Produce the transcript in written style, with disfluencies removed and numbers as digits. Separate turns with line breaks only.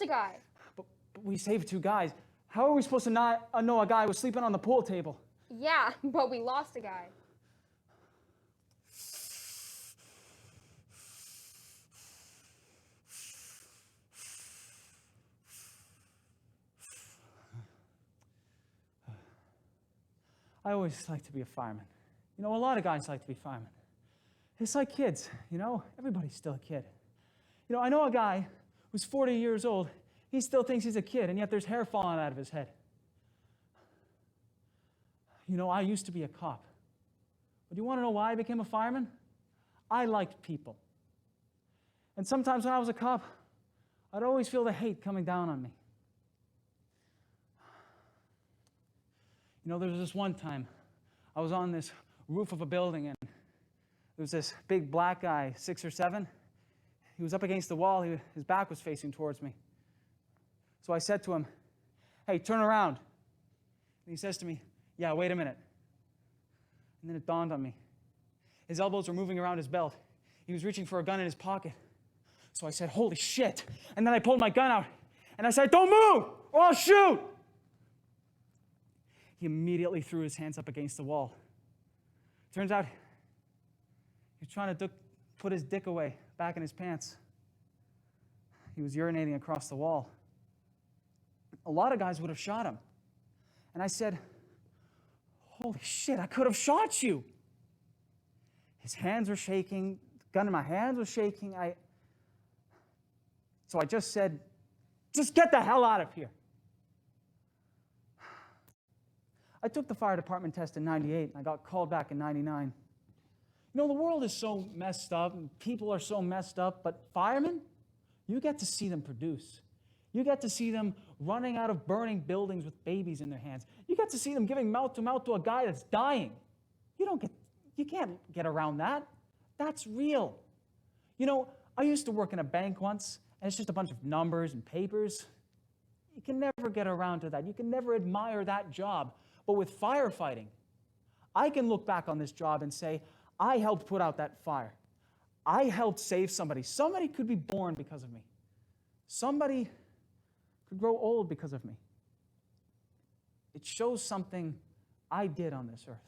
guy.
But we saved 2 guys. How are we supposed to not know a guy was sleeping on the pool table?
Yeah, but we lost a guy.
I always like to be a fireman. You know, a lot of guys like to be firemen. It's like kids, you know? Everybody's still a kid. You know, I know a guy who's 40 years old. He still thinks he's a kid, and yet there's hair falling out of his head. You know, I used to be a cop. But do you want to know why I became a fireman? I liked people. And sometimes when I was a cop, I'd always feel the hate coming down on me. You know, there was this one time I was on this roof of a building, and there was this big black guy, 6 or 7. He was up against the wall. His back was facing towards me. So I said to him, "Hey, turn around." And he says to me, "Yeah, wait a minute." And then it dawned on me. His elbows were moving around his belt. He was reaching for a gun in his pocket. So I said, "Holy shit." And then I pulled my gun out, and I said, "Don't move, or I'll shoot." He immediately threw his hands up against the wall. Turns out he was trying to put his dick away back in his pants. He was urinating across the wall. A lot of guys would have shot him. And I said, "Holy shit, I could have shot you." His hands were shaking. The gun in my hands was shaking. So I just said, "Just get the hell out of here." I took the fire department test in 98, and I got called back in 99. You know, the world is so messed up, and people are so messed up, but firemen, you get to see them produce. You get to see them running out of burning buildings with babies in their hands. You get to see them giving mouth to a guy that's dying. You can't get around that. That's real. You know, I used to work in a bank once, and it's just a bunch of numbers and papers. You can never get around to that. You can never admire that job. But with firefighting, I can look back on this job and say, I helped put out that fire. I helped save somebody. Somebody could be born because of me. Somebody could grow old because of me. It shows something I did on this earth.